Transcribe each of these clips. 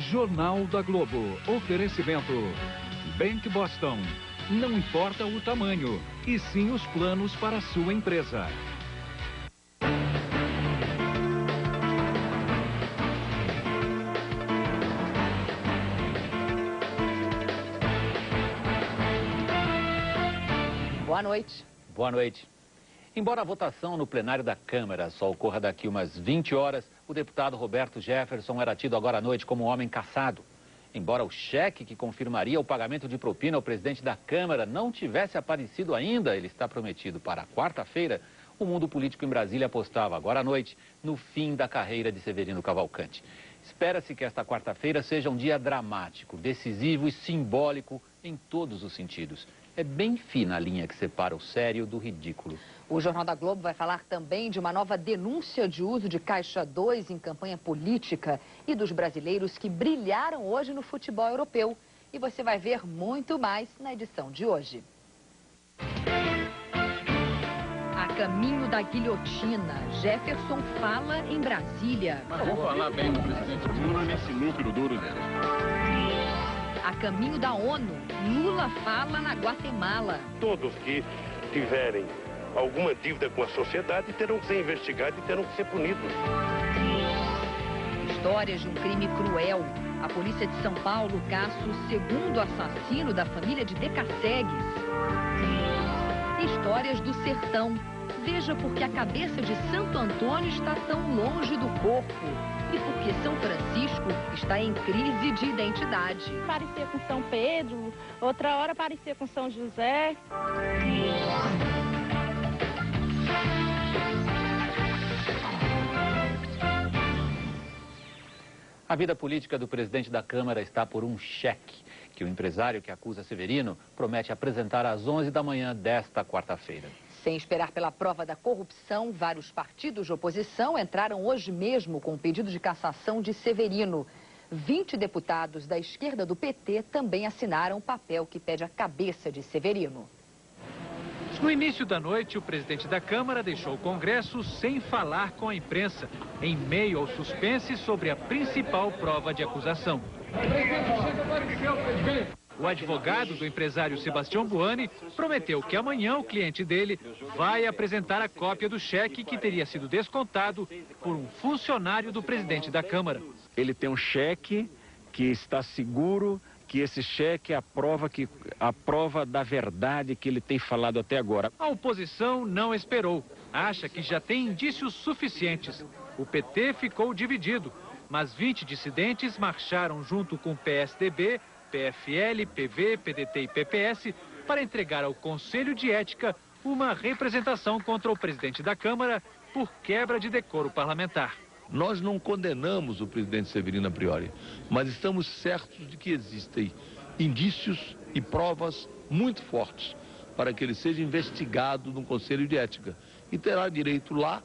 Jornal da Globo. Oferecimento. Bank Boston. Não importa o tamanho, e sim os planos para a sua empresa. Boa noite. Boa noite. Embora a votação no plenário da Câmara só ocorra daqui umas 20 horas, o deputado Roberto Jefferson era tido agora à noite como um homem caçado. Embora o cheque que confirmaria o pagamento de propina ao presidente da Câmara não tivesse aparecido ainda, ele está prometido para quarta-feira, o mundo político em Brasília apostava agora à noite no fim da carreira de Severino Cavalcante. Espera-se que esta quarta-feira seja um dia dramático, decisivo e simbólico em todos os sentidos. É bem fina a linha que separa o sério do ridículo. O Jornal da Globo vai falar também de uma nova denúncia de uso de caixa 2 em campanha política e dos brasileiros que brilharam hoje no futebol europeu. E você vai ver muito mais na edição de hoje. A caminho da guilhotina, Jefferson fala em Brasília. Mas vou falar bem do presidente Lula nesse núcleo duro dele. A caminho da ONU, Lula fala na Guatemala. Todos que tiverem alguma dívida com a sociedade terão que ser investigados e terão que ser punidos. Histórias de um crime cruel. A polícia de São Paulo caça o segundo assassino da família de Decassegues. Histórias do sertão. Veja por que a cabeça de Santo Antônio está tão longe do corpo. E porque São Francisco está em crise de identidade. Parecia com São Pedro, outra hora parecia com São José. A vida política do presidente da Câmara está por um cheque que o empresário que acusa Severino promete apresentar às 11 da manhã desta quarta-feira. Sem esperar pela prova da corrupção, vários partidos de oposição entraram hoje mesmo com o pedido de cassação de Severino. 20 deputados da esquerda do PT também assinaram o papel que pede a cabeça de Severino. No início da noite, o presidente da Câmara deixou o Congresso sem falar com a imprensa, em meio ao suspense sobre a principal prova de acusação. O advogado do empresário Sebastião Buani prometeu que amanhã o cliente dele vai apresentar a cópia do cheque que teria sido descontado por um funcionário do presidente da Câmara. Ele tem um cheque que está seguro que esse cheque é a prova da verdade que ele tem falado até agora. A oposição não esperou. Acha que já tem indícios suficientes. O PT ficou dividido, mas 20 dissidentes marcharam junto com PSDB, PFL, PV, PDT e PPS para entregar ao Conselho de Ética uma representação contra o presidente da Câmara por quebra de decoro parlamentar. Nós não condenamos o presidente Severino a priori, mas estamos certos de que existem indícios e provas muito fortes para que ele seja investigado no Conselho de Ética e terá direito lá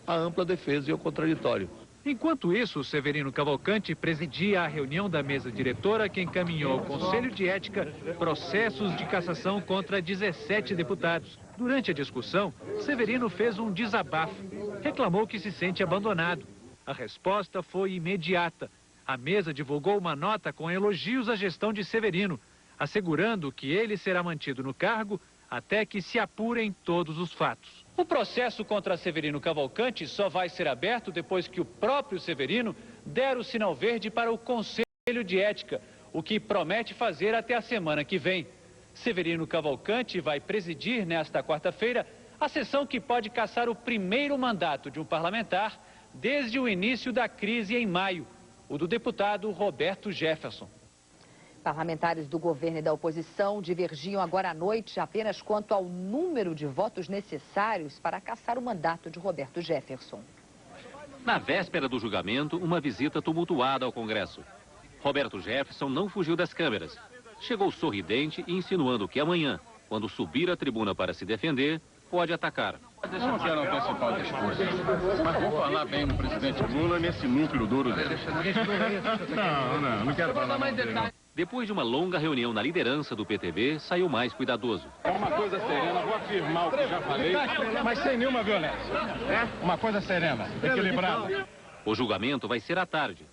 à ampla defesa e ao contraditório. Enquanto isso, Severino Cavalcante presidia a reunião da mesa diretora que encaminhou ao Conselho de Ética processos de cassação contra 17 deputados. Durante a discussão, Severino fez um desabafo. Reclamou que se sente abandonado. A resposta foi imediata. A mesa divulgou uma nota com elogios à gestão de Severino, assegurando que ele será mantido no cargo até que se apurem todos os fatos. O processo contra Severino Cavalcante só vai ser aberto depois que o próprio Severino der o sinal verde para o Conselho de Ética, o que promete fazer até a semana que vem. Severino Cavalcante vai presidir nesta quarta-feira a sessão que pode cassar o primeiro mandato de um parlamentar desde o início da crise em maio, o do deputado Roberto Jefferson. Parlamentares do governo e da oposição divergiam agora à noite apenas quanto ao número de votos necessários para cassar o mandato de Roberto Jefferson. Na véspera do julgamento, uma visita tumultuada ao Congresso. Roberto Jefferson não fugiu das câmeras. Chegou sorridente e insinuando que amanhã, quando subir à tribuna para se defender, pode atacar. Eu não quero antecipar o discurso, mas vou falar bem do presidente Lula nesse núcleo duro dele. Não quero falar mais detalhes. Depois de uma longa reunião na liderança do PTB, saiu mais cuidadoso. É uma coisa serena, vou afirmar o que já falei, mas sem nenhuma violência. Uma coisa serena, equilibrada. O julgamento vai ser à tarde.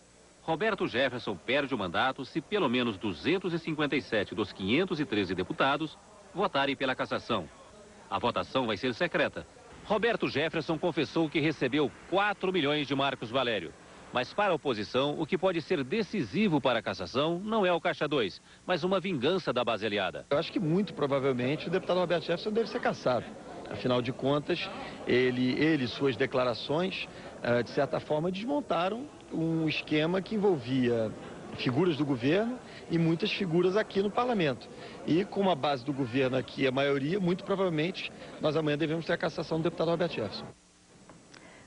Roberto Jefferson perde o mandato se pelo menos 257 dos 513 deputados votarem pela cassação. A votação vai ser secreta. Roberto Jefferson confessou que recebeu 4 milhões de Marcos Valério. Mas para a oposição, o que pode ser decisivo para a cassação não é o Caixa 2, mas uma vingança da base aliada. Eu acho que muito provavelmente o deputado Roberto Jefferson deve ser cassado. Afinal de contas, ele e suas declarações, de certa forma, desmontaram um esquema que envolvia figuras do governo e muitas figuras aqui no parlamento. E com a base do governo aqui, a maioria, muito provavelmente, nós amanhã devemos ter a cassação do deputado Roberto Jefferson.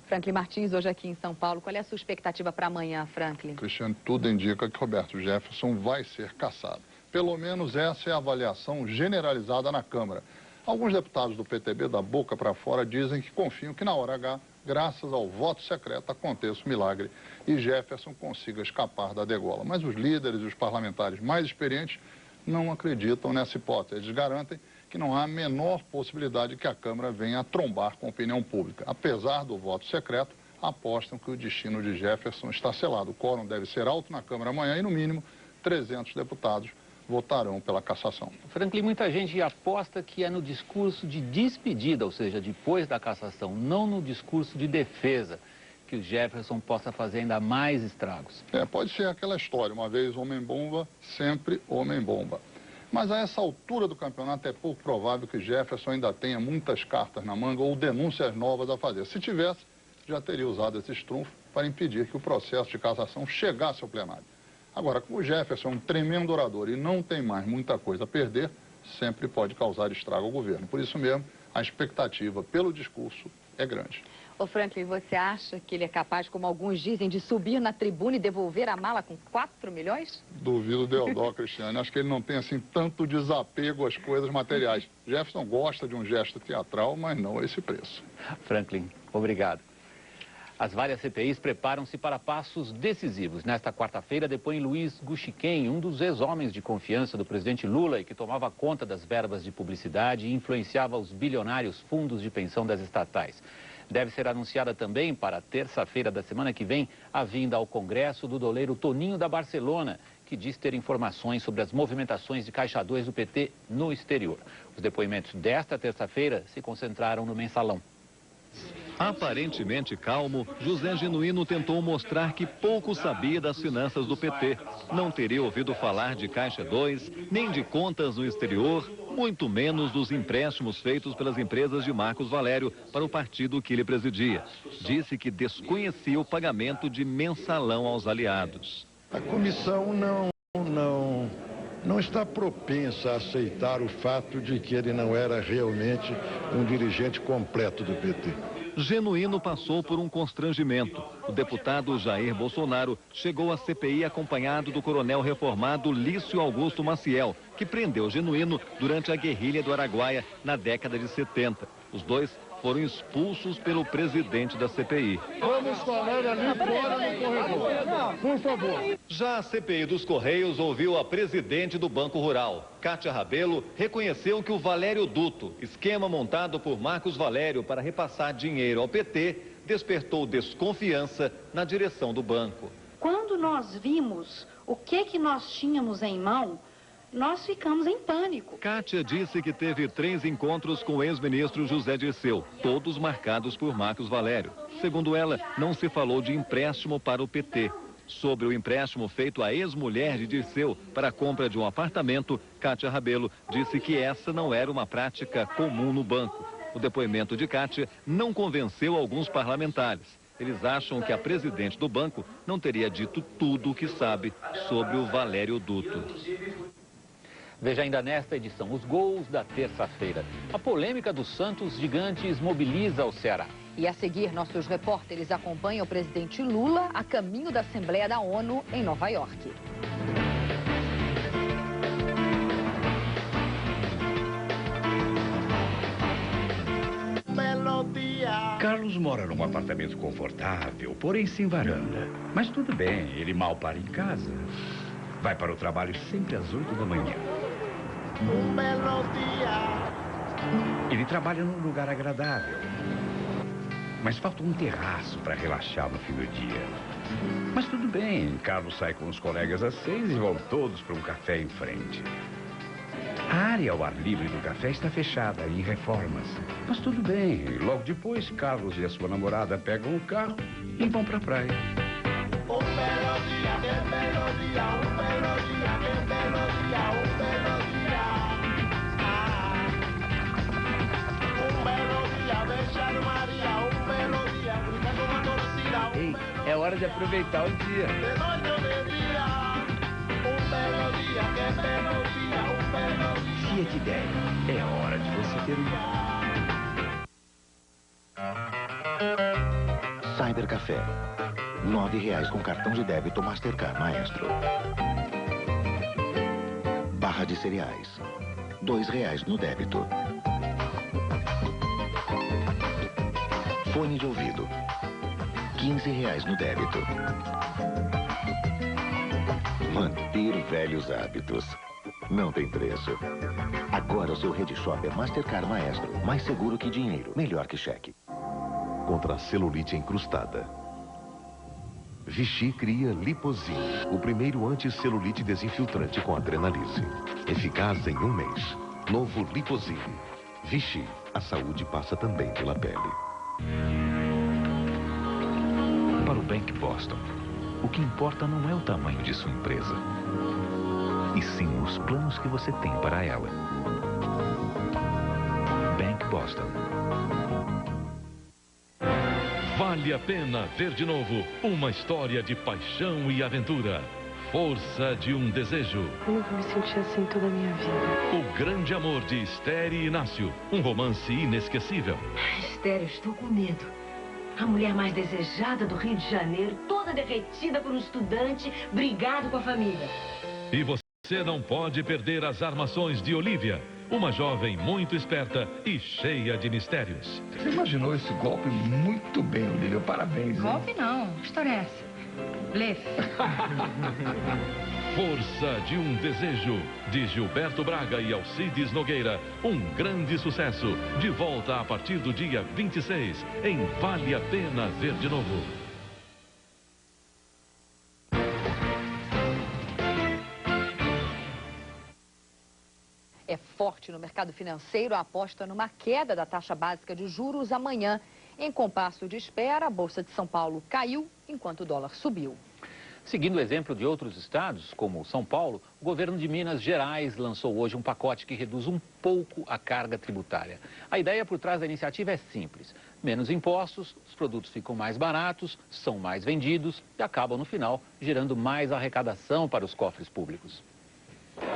Franklin Martins, hoje aqui em São Paulo. Qual é a sua expectativa para amanhã, Franklin? Cristiano, tudo indica que Roberto Jefferson vai ser cassado. Pelo menos essa é a avaliação generalizada na Câmara. Alguns deputados do PTB, da boca para fora, dizem que confiam que na hora H, graças ao voto secreto, aconteça o milagre e Jefferson consiga escapar da degola. Mas os líderes e os parlamentares mais experientes não acreditam nessa hipótese. Eles garantem que não há a menor possibilidade que a Câmara venha a trombar com a opinião pública. Apesar do voto secreto, apostam que o destino de Jefferson está selado. O quórum deve ser alto na Câmara amanhã e, no mínimo, 300 deputados votarão pela cassação. Franklin, muita gente aposta que é no discurso de despedida, ou seja, depois da cassação, não no discurso de defesa, que o Jefferson possa fazer ainda mais estragos. Pode ser aquela história, uma vez homem-bomba, sempre homem-bomba. Mas a essa altura do campeonato é pouco provável que Jefferson ainda tenha muitas cartas na manga ou denúncias novas a fazer. Se tivesse, já teria usado esse trunfo para impedir que o processo de cassação chegasse ao plenário. Agora, como o Jefferson é um tremendo orador e não tem mais muita coisa a perder, sempre pode causar estrago ao governo. Por isso mesmo, a expectativa pelo discurso é grande. Ô Franklin, você acha que ele é capaz, como alguns dizem, de subir na tribuna e devolver a mala com 4 milhões? Duvido Deodó, Cristiano. Acho que ele não tem assim tanto desapego às coisas materiais. Jefferson gosta de um gesto teatral, mas não a esse preço. Franklin, obrigado. As várias CPIs preparam-se para passos decisivos. Nesta quarta-feira, depõe Luiz Guxiquem, um dos ex-homens de confiança do presidente Lula e que tomava conta das verbas de publicidade e influenciava os bilionários fundos de pensão das estatais. Deve ser anunciada também para terça-feira da semana que vem a vinda ao Congresso do doleiro Toninho da Barcelona, que diz ter informações sobre as movimentações de Caixa 2 do PT no exterior. Os depoimentos desta terça-feira se concentraram no Mensalão. Aparentemente calmo, José Genuíno tentou mostrar que pouco sabia das finanças do PT. Não teria ouvido falar de Caixa 2, nem de contas no exterior, muito menos dos empréstimos feitos pelas empresas de Marcos Valério para o partido que ele presidia. Disse que desconhecia o pagamento de mensalão aos aliados. A comissão não está propensa a aceitar o fato de que ele não era realmente um dirigente completo do PT. Genuíno passou por um constrangimento. O deputado Jair Bolsonaro chegou à CPI acompanhado do coronel reformado Lício Augusto Maciel, que prendeu Genuíno durante a guerrilha do Araguaia na década de 70. Os dois foram expulsos pelo presidente da CPI. Vamos falar ali fora no corredor, por favor. Já a CPI dos Correios ouviu a presidente do Banco Rural. Cátia Rabelo reconheceu que o Valério Duto, esquema montado por Marcos Valério para repassar dinheiro ao PT, despertou desconfiança na direção do banco. Quando nós vimos o que nós tínhamos em mão, nós ficamos em pânico. Cátia disse que teve 3 encontros com o ex-ministro José Dirceu, todos marcados por Marcos Valério. Segundo ela, não se falou de empréstimo para o PT. Sobre o empréstimo feito à ex-mulher de Dirceu para a compra de um apartamento, Cátia Rabelo disse que essa não era uma prática comum no banco. O depoimento de Cátia não convenceu alguns parlamentares. Eles acham que a presidente do banco não teria dito tudo o que sabe sobre o Valério Duto. Veja ainda nesta edição os gols da terça-feira. A polêmica do Santos Gigantes mobiliza o Ceará. E a seguir, nossos repórteres acompanham o presidente Lula a caminho da Assembleia da ONU em Nova York. Carlos mora num apartamento confortável, porém sem varanda. Mas tudo bem, ele mal para em casa. Vai para o trabalho sempre às 8 da manhã. Ele trabalha num lugar agradável. Mas falta um terraço para relaxar no fim do dia. Mas tudo bem, Carlos sai com os colegas às 6 e vão todos para um café em frente. A área ao ar livre do café está fechada em reformas. Mas tudo bem, logo depois, Carlos e a sua namorada pegam o carro e vão para a praia. Ei, é hora de aproveitar o dia. Fiat Ideia, é hora de você ter Cybercafé. R$9 com cartão de débito Mastercard Maestro. Barra de cereais. R$2 no débito. Fone de ouvido. R$15 no débito. Manter velhos hábitos não tem preço. Agora o seu Rede Shop é Mastercard Maestro. Mais seguro que dinheiro. Melhor que cheque. Contra a celulite encrustada. Vichy cria Liposin, o primeiro anti-celulite desinfiltrante com adrenalise. Eficaz em 1 mês. Novo Liposin. Vichy, a saúde passa também pela pele. Para o Bank Boston, o que importa não é o tamanho de sua empresa, e sim os planos que você tem para ela. Bank Boston. Vale a pena ver de novo uma história de paixão e aventura. Força de um desejo. Eu nunca me senti assim toda a minha vida. O grande amor de Esther e Inácio. Um romance inesquecível. Esther, eu estou com medo. A mulher mais desejada do Rio de Janeiro, toda derretida por um estudante, brigado com a família. E você não pode perder as armações de Olivia. Uma jovem muito esperta e cheia de mistérios. Você imaginou esse golpe muito bem, Olivia. Parabéns. Golpe não. Que história é essa? Blefe. Força de um desejo, de Gilberto Braga e Alcides Nogueira. Um grande sucesso. De volta a partir do dia 26, em Vale a Pena Ver de Novo. É forte no mercado financeiro a aposta numa queda da taxa básica de juros amanhã. Em compasso de espera, a Bolsa de São Paulo caiu, enquanto o dólar subiu. Seguindo o exemplo de outros estados, como São Paulo, o governo de Minas Gerais lançou hoje um pacote que reduz um pouco a carga tributária. A ideia por trás da iniciativa é simples. Menos impostos, os produtos ficam mais baratos, são mais vendidos e acabam, no final, gerando mais arrecadação para os cofres públicos.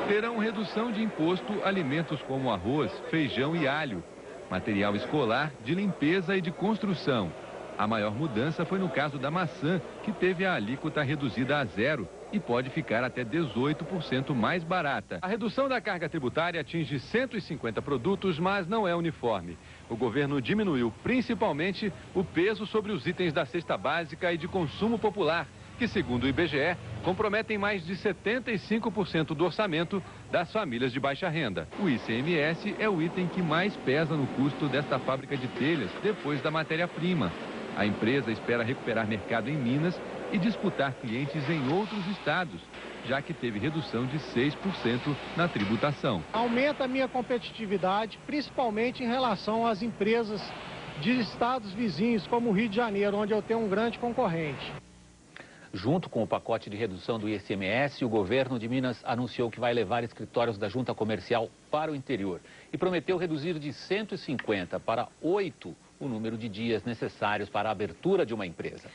Terão redução de imposto alimentos como arroz, feijão e alho, material escolar, de limpeza e de construção. A maior mudança foi no caso da maçã, que teve a alíquota reduzida a 0 e pode ficar até 18% mais barata. A redução da carga tributária atinge 150 produtos, mas não é uniforme. O governo diminuiu principalmente o peso sobre os itens da cesta básica e de consumo popular, que, segundo o IBGE, comprometem mais de 75% do orçamento das famílias de baixa renda. O ICMS é o item que mais pesa no custo desta fábrica de telhas, depois da matéria-prima. A empresa espera recuperar mercado em Minas e disputar clientes em outros estados, já que teve redução de 6% na tributação. Aumenta a minha competitividade, principalmente em relação às empresas de estados vizinhos, como o Rio de Janeiro, onde eu tenho um grande concorrente. Junto com o pacote de redução do ICMS, o governo de Minas anunciou que vai levar escritórios da Junta Comercial para o interior e prometeu reduzir de 150 para 8 o número de dias necessários para a abertura de uma empresa.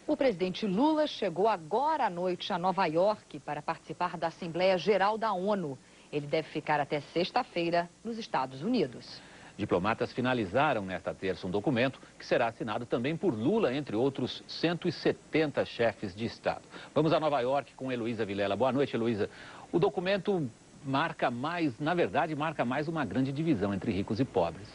O presidente Lula chegou agora à noite a Nova York para participar da Assembleia Geral da ONU. Ele deve ficar até sexta-feira nos Estados Unidos. Diplomatas finalizaram nesta terça um documento que será assinado também por Lula, entre outros 170 chefes de Estado. Vamos a Nova York com Heloísa Vilela. Boa noite, Heloísa. O documento marca mais uma grande divisão entre ricos e pobres.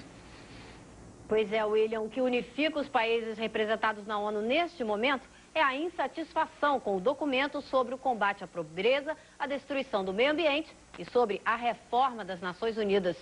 Pois é, William, o que unifica os países representados na ONU neste momento é a insatisfação com o documento sobre o combate à pobreza, a destruição do meio ambiente e sobre a reforma das Nações Unidas.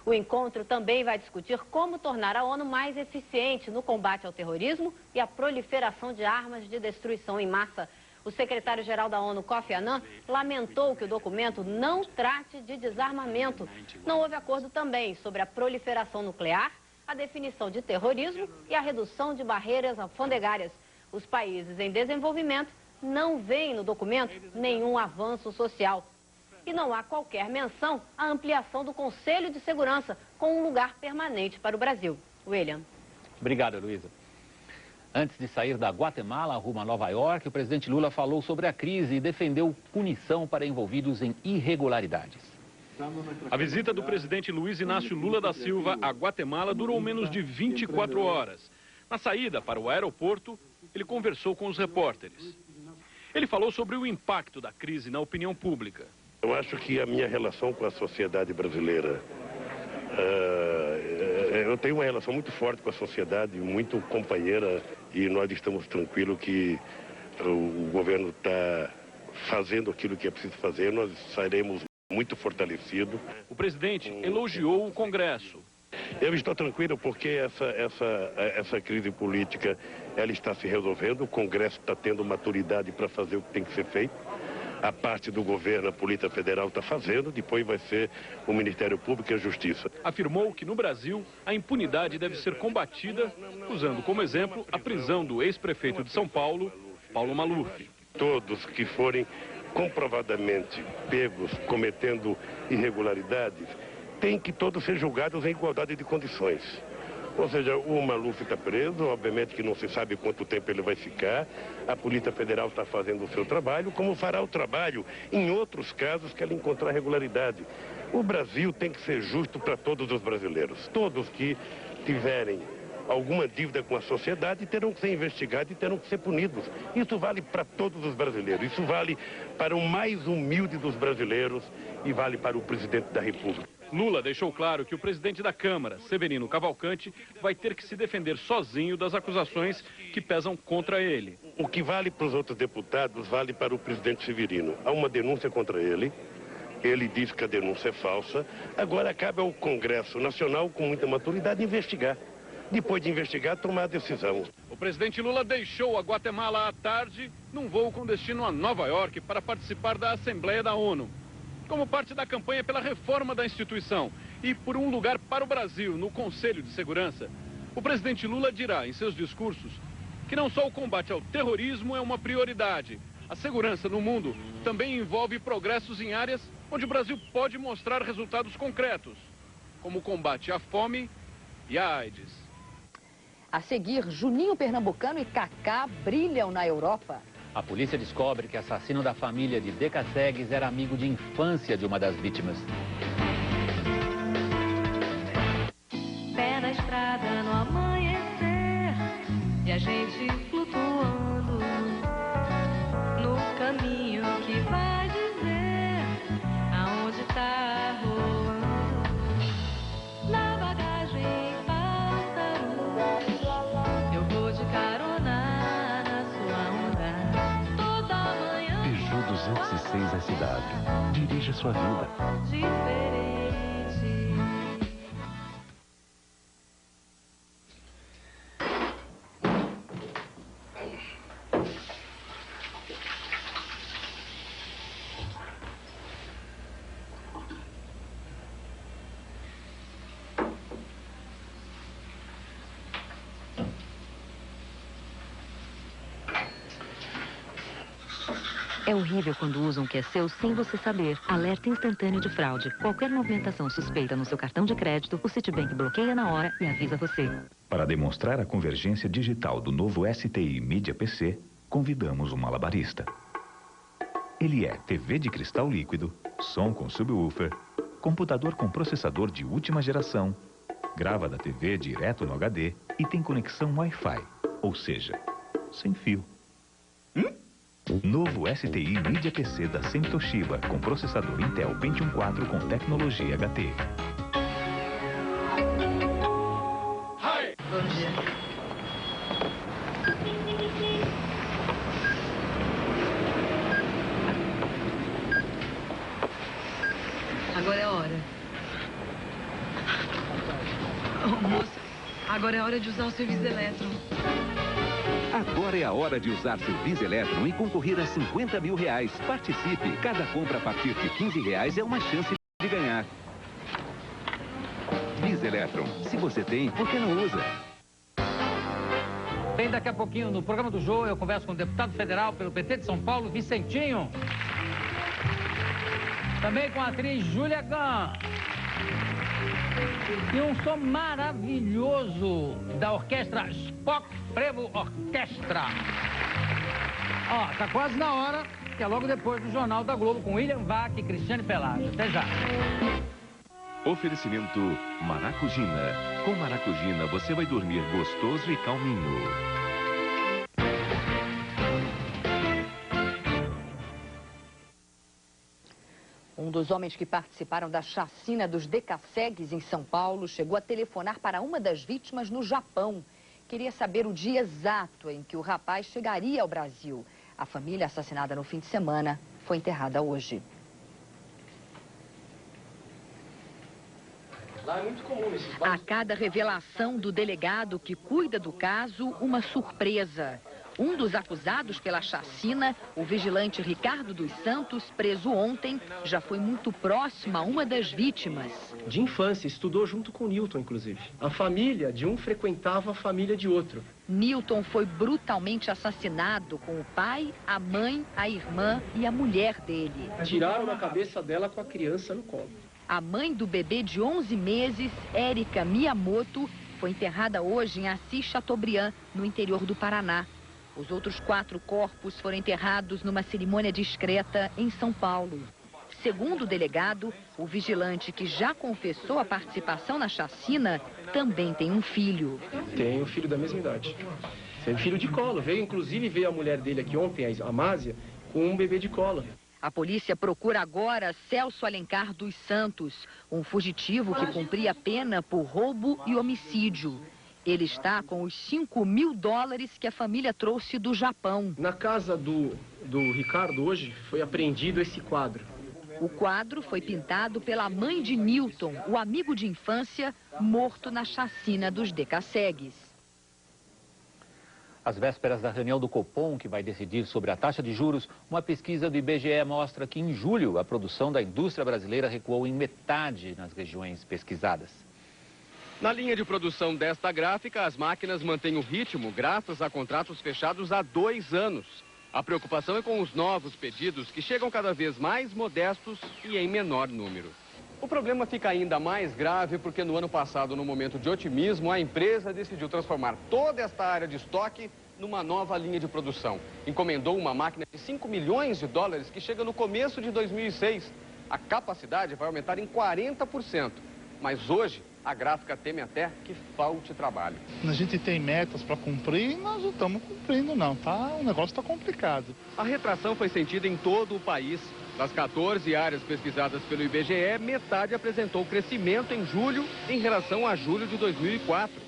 O encontro também vai discutir como tornar a ONU mais eficiente no combate ao terrorismo e à proliferação de armas de destruição em massa. O secretário-geral da ONU, Kofi Annan, lamentou que o documento não trate de desarmamento. Não houve acordo também sobre a proliferação nuclear, a definição de terrorismo e a redução de barreiras alfandegárias. Os países em desenvolvimento não veem no documento nenhum avanço social. E não há qualquer menção à ampliação do Conselho de Segurança com um lugar permanente para o Brasil. William. Obrigado, Luísa. Antes de sair da Guatemala rumo a Nova York, o presidente Lula falou sobre a crise e defendeu punição para envolvidos em irregularidades. A visita do presidente Luiz Inácio Lula da Silva à Guatemala durou menos de 24 horas. Na saída para o aeroporto, ele conversou com os repórteres. Ele falou sobre o impacto da crise na opinião pública. Eu acho que a minha relação com a sociedade brasileira, eu tenho uma relação muito forte com a sociedade, muito companheira, e nós estamos tranquilos que o governo está fazendo aquilo que é preciso fazer, nós sairemos muito fortalecidos. O presidente elogiou o Congresso. Eu estou tranquilo porque essa crise política ela está se resolvendo, o Congresso está tendo maturidade para fazer o que tem que ser feito. A parte do governo, a Polícia Federal está fazendo, depois vai ser o Ministério Público e a Justiça. Afirmou que no Brasil a impunidade deve ser combatida, usando como exemplo a prisão do ex-prefeito de São Paulo, Paulo Maluf. Todos que forem comprovadamente pegos cometendo irregularidades, têm que todos ser julgados em igualdade de condições. Ou seja, o Maluf está preso, obviamente que não se sabe quanto tempo ele vai ficar. A Polícia Federal está fazendo o seu trabalho, como fará o trabalho em outros casos que ela encontrar regularidade. O Brasil tem que ser justo para todos os brasileiros. Todos que tiverem alguma dívida com a sociedade terão que ser investigados e terão que ser punidos. Isso vale para todos os brasileiros. Isso vale para o mais humilde dos brasileiros e vale para o presidente da República. Lula deixou claro que o presidente da Câmara, Severino Cavalcante, vai ter que se defender sozinho das acusações que pesam contra ele. O que vale para os outros deputados vale para o presidente Severino. Há uma denúncia contra ele. Ele diz que a denúncia é falsa. Agora cabe ao Congresso Nacional, com muita maturidade, investigar. Depois de investigar, tomar a decisão. O presidente Lula deixou a Guatemala à tarde num voo com destino a Nova York para participar da Assembleia da ONU. Como parte da campanha pela reforma da instituição e por um lugar para o Brasil no Conselho de Segurança, o presidente Lula dirá em seus discursos que não só o combate ao terrorismo é uma prioridade. A segurança no mundo também envolve progressos em áreas onde o Brasil pode mostrar resultados concretos, como o combate à fome e à AIDS. A seguir, Juninho Pernambucano e Cacá brilham na Europa. A polícia descobre que o assassino da família de Decassegues era amigo de infância de uma das vítimas. Pé na estrada no amanhecer e a gente flutuando no caminho que vai dizer aonde tá rolando. Na bagagem pássaro, eu vou de carona na sua onda. 206 SW. Dirija sua vida. Diferente. É horrível quando usam o que é seu sem você saber. Alerta instantâneo de fraude. Qualquer movimentação suspeita no seu cartão de crédito, o Citibank bloqueia na hora e avisa você. Para demonstrar a convergência digital do novo STI Media PC, convidamos um malabarista. Ele é TV de cristal líquido, som com subwoofer, computador com processador de última geração, grava da TV direto no HD e tem conexão Wi-Fi, ou seja, sem fio. Novo STI Media PC da Semi Toshiba, com processador Intel Pentium 4 com tecnologia HT. Bom dia. Agora é a hora. Agora é hora de usar o Serviço Eletron. Agora é a hora de usar Serviço Eletron e concorrer a R$50 mil. Participe. Cada compra a partir de R$15 é uma chance de ganhar. Serviço Eletron. Se você tem, por que não usa? Bem, daqui a pouquinho, no programa do Jô, eu converso com o deputado federal pelo PT de São Paulo, Vicentinho. Também com a atriz Júlia Gann. E um som maravilhoso da orquestra Spock Frevo Orquestra. Ó, tá quase na hora, que é logo depois do Jornal da Globo com William Vac e Cristiane Pelágio. Até já. Oferecimento Maracugina. Com Maracugina você vai dormir gostoso e calminho. Um dos homens que participaram da chacina dos Decassegues em São Paulo chegou a telefonar para uma das vítimas no Japão. Queria saber o dia exato em que o rapaz chegaria ao Brasil. A família assassinada no fim de semana foi enterrada hoje. Lá é muito comum esses A cada revelação do delegado que cuida do caso, uma surpresa. Um dos acusados pela chacina, o vigilante Ricardo dos Santos, preso ontem, já foi muito próximo a uma das vítimas. De infância, estudou junto com Newton, inclusive. A família de um frequentava a família de outro. Newton foi brutalmente assassinado com o pai, a mãe, a irmã e a mulher dele. Tiraram a cabeça dela com a criança no colo. A mãe do bebê de 11 meses, Érica Miyamoto, foi enterrada hoje em Assis Chateaubriand, no interior do Paraná. Os outros 4 corpos foram enterrados numa cerimônia discreta em São Paulo. Segundo o delegado, o vigilante que já confessou a participação na chacina também tem um filho. Tem um filho da mesma idade. Tem um filho de colo. Inclusive a mulher dele aqui ontem, a Amásia, com um bebê de colo. A polícia procura agora Celso Alencar dos Santos, um fugitivo que cumpria pena por roubo e homicídio. Ele está com os $5 mil que a família trouxe do Japão. Na casa do Ricardo hoje foi apreendido esse quadro. O quadro foi pintado pela mãe de Newton, o amigo de infância, morto na chacina dos Decassegues. Às vésperas da reunião do Copom, que vai decidir sobre a taxa de juros, uma pesquisa do IBGE mostra que em julho a produção da indústria brasileira recuou em metade nas regiões pesquisadas. Na linha de produção desta gráfica, as máquinas mantêm o ritmo graças a contratos fechados há 2 anos. A preocupação é com os novos pedidos, que chegam cada vez mais modestos e em menor número. O problema fica ainda mais grave porque no ano passado, no momento de otimismo, a empresa decidiu transformar toda esta área de estoque numa nova linha de produção. Encomendou uma máquina de $5 milhões que chega no começo de 2006. A capacidade vai aumentar em 40%. Mas hoje, a gráfica teme até que falte trabalho. A gente tem metas para cumprir e nós não estamos cumprindo não, tá? O negócio está complicado. A retração foi sentida em todo o país. Das 14 áreas pesquisadas pelo IBGE, metade apresentou crescimento em julho em relação a julho de 2004.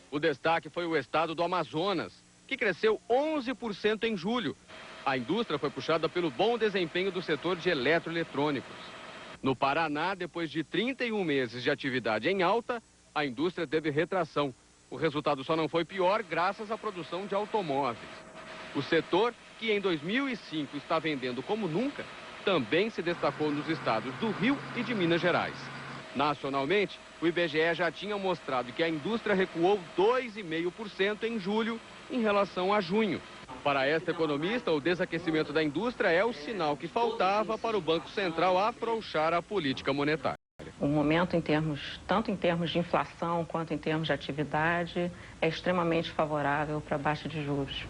O destaque foi o estado do Amazonas, que cresceu 11% em julho. A indústria foi puxada pelo bom desempenho do setor de eletroeletrônicos. No Paraná, depois de 31 meses de atividade em alta, a indústria teve retração. O resultado só não foi pior graças à produção de automóveis. O setor, que em 2005 está vendendo como nunca, também se destacou nos estados do Rio e de Minas Gerais. Nacionalmente, o IBGE já tinha mostrado que a indústria recuou 2,5% em julho em relação a junho. Para esta economista, o desaquecimento da indústria é o sinal que faltava para o Banco Central afrouxar a política monetária. O momento, tanto em termos de inflação quanto em termos de atividade, é extremamente favorável para a baixa de juros.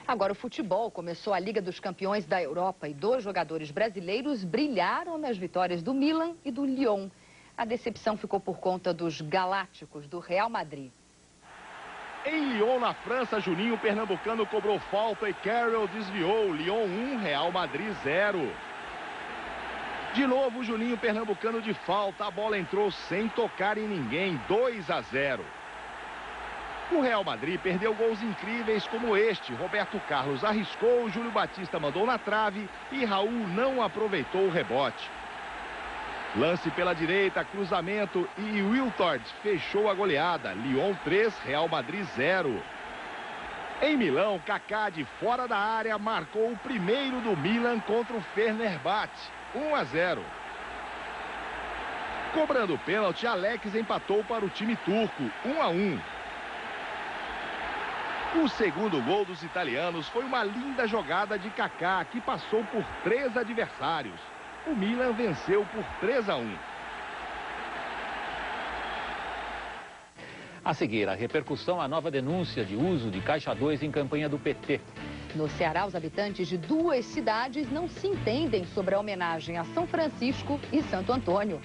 Agora, o futebol começou a Liga dos Campeões da Europa e 2 jogadores brasileiros brilharam nas vitórias do Milan e do Lyon. A decepção ficou por conta dos galácticos do Real Madrid. Em Lyon, na França, Juninho Pernambucano cobrou falta e Carroll desviou. Lyon 1, Real Madrid 0. De novo, Juninho Pernambucano de falta. A bola entrou sem tocar em ninguém. 2-0. O Real Madrid perdeu gols incríveis como este. Roberto Carlos arriscou, Júlio Batista mandou na trave e Raul não aproveitou o rebote. Lance pela direita, cruzamento e Wiltord fechou a goleada. Lyon 3, Real Madrid 0. Em Milão, Kaká de fora da área marcou o primeiro do Milan contra o Fenerbahçe, 1-0. Cobrando o pênalti, Alex empatou para o time turco, 1-1. O segundo gol dos italianos foi uma linda jogada de Kaká, que passou por 3 adversários. O Milan venceu por 3-1. A seguir, a repercussão à nova denúncia de uso de caixa 2 em campanha do PT. No Ceará, os habitantes de 2 cidades não se entendem sobre a homenagem a São Francisco e Santo Antônio.